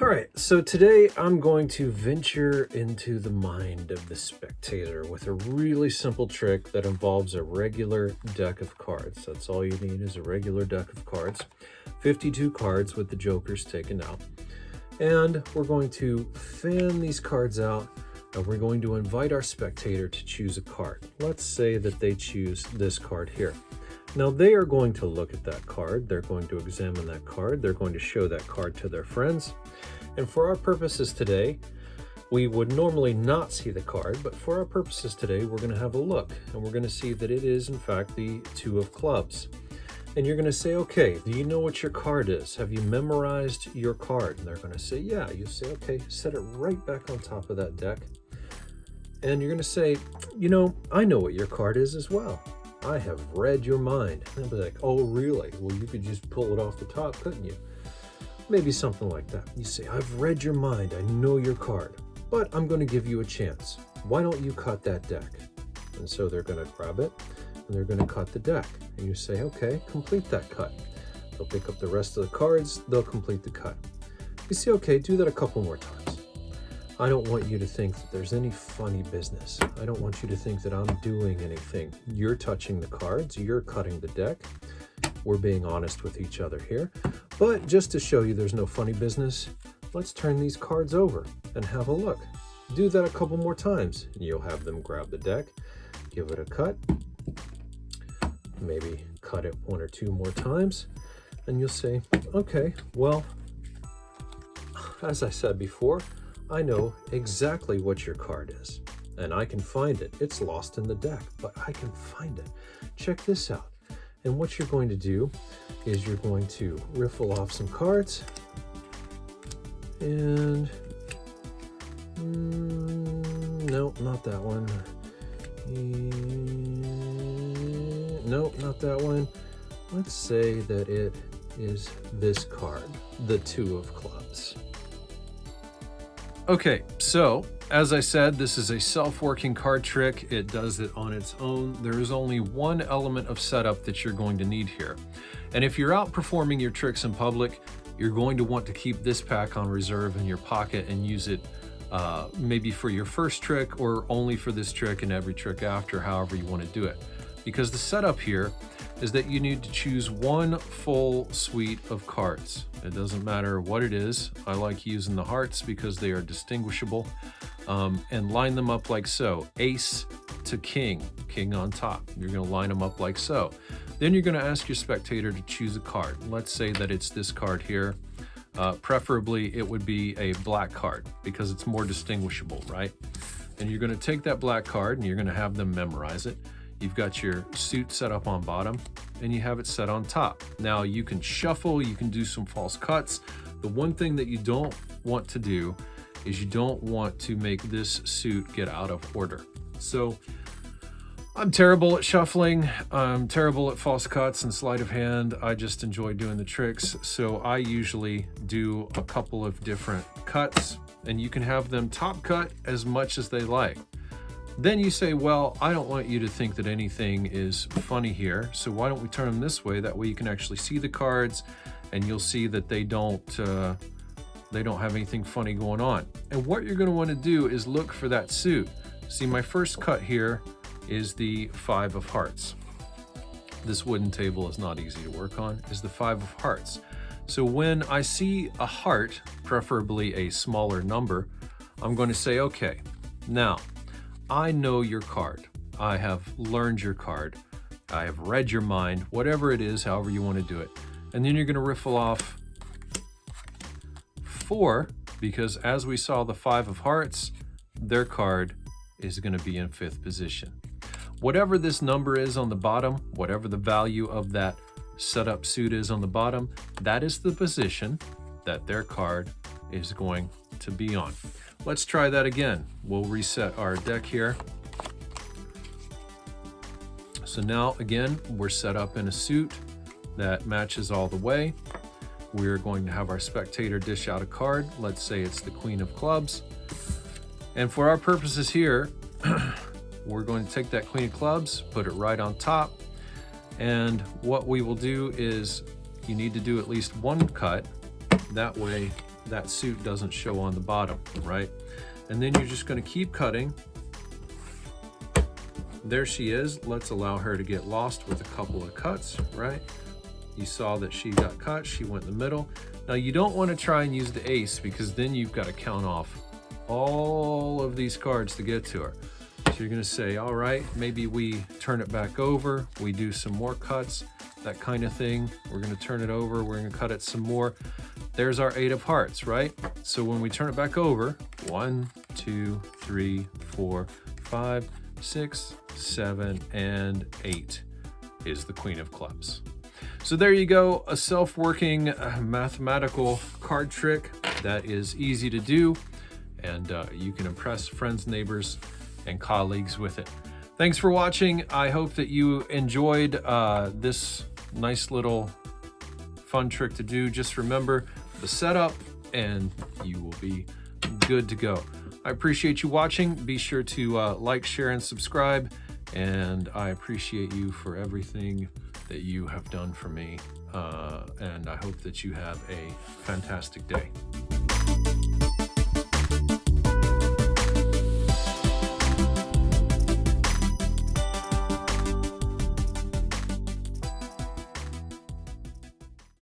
All right, so today I'm going to venture into the mind of the spectator with a really simple trick that involves a regular deck of cards. That's all you need is a regular deck of cards, 52 cards with the jokers taken out. And we're going to fan these cards out and we're going to invite our spectator to choose a card. Let's say that they choose this card here. Now they are going to look at that card, they're going to examine that card, they're going to show that card to their friends. And for our purposes today, we would normally not see the card, but for our purposes today, we're going to have a look and we're going to see that it is in fact the 2 of clubs. And you're going to say, okay, do you know what your card is? Have you memorized your card? And they're going to say, yeah. You say, okay, set it right back on top of that deck. And you're going to say, you know, I know what your card is as well. I have read your mind. And they'll be like, oh, really? Well, you could just pull it off the top, couldn't you? Maybe something like that. You say, I've read your mind. I know your card, but I'm going to give you a chance. Why don't you cut that deck? And so they're going to grab it and they're going to cut the deck. And you say, okay, complete that cut. They'll pick up the rest of the cards. They'll complete the cut. You say, okay, do that a couple more times. I don't want you to think that there's any funny business. I don't want you to think that I'm doing anything. You're touching the cards. You're cutting the deck. We're being honest with each other here. But just to show you there's no funny business, let's turn these cards over and have a look. Do that a couple more times and you'll have them grab the deck, give it a cut, maybe cut it 1 or 2 more times, and you'll say, okay, well, as I said before, I know exactly what your card is and I can find it. It's lost in the deck, but I can find it. Check this out. And what you're going to do is you're going to riffle off some cards and no, not that one. No, not that one. Let's say that it is this card, the 2 of clubs. Okay, so as I said, this is a self-working card trick. It does it on its own. There is only one element of setup that you're going to need here. And if you're out performing your tricks in public, you're going to want to keep this pack on reserve in your pocket and use it maybe for your first trick or only for this trick and every trick after, however you want to do it. Because the setup here is that you need to choose one full suite of cards. It doesn't matter what it is. I like using the hearts because they are distinguishable, and line them up like so. Ace to king, king on top. You're going to line them up like so. Then you're going to ask your spectator to choose a card. Let's say that it's this card here. Preferably it would be a black card because it's more distinguishable, right? And you're going to take that black card and you're going to have them memorize it. You've got your suit set up on bottom and you have it set on top. Now you can shuffle, you can do some false cuts. The one thing that you don't want to do is you don't want to make this suit get out of order. So I'm terrible at shuffling. I'm terrible at false cuts and sleight of hand. I just enjoy doing the tricks. So I usually do a couple of different cuts and you can have them top cut as much as they like. Then you say, well, I don't want you to think that anything is funny here. So why don't we turn them this way? That way you can actually see the cards and you'll see that they don't have anything funny going on. And what you're going to want to do is look for that suit. See, my first cut here is the 5 of hearts. This wooden table is not easy to work on, is the 5 of hearts. So when I see a heart, preferably a smaller number, I'm going to say, okay, now I know your card. I have learned your card. I have read your mind, whatever it is, however you want to do it. And then you're going to riffle off 4, because as we saw the 5 of hearts, their card is going to be in 5th position. Whatever this number is on the bottom, whatever the value of that setup suit is on the bottom, that is the position that their card is going to be on. Let's try that again. We'll reset our deck here. So now again, we're set up in a suit that matches all the way. We're going to have our spectator dish out a card. Let's say it's the Queen of Clubs. And for our purposes here, we're going to take that Queen of Clubs, put it right on top. And what we will do is you need to do at least one cut. That way that suit doesn't show on the bottom, right? And then you're just going to keep cutting. There she is. Let's allow her to get lost with a couple of cuts, right? You saw that she got cut, she went in the middle. Now you don't want to try and use the ace, because then you've got to count off all of these cards to get to her. So you're going to say, all right, maybe we turn it back over, we do some more cuts, that kind of thing. We're going to turn it over, we're going to cut it some more. There's our 8 of hearts, right? So when we turn it back over, 1, 2, 3, 4, 5, 6, 7, and 8 is the Queen of Clubs. So there you go, a self-working mathematical card trick that is easy to do, and you can impress friends, neighbors, and colleagues with it. Thanks for watching. I hope that you enjoyed this nice little fun trick to do. Just remember the setup and you will be good to go. I appreciate you watching. Be sure to like, share, and subscribe. And I appreciate you for everything that you have done for me. And I hope that you have a fantastic day.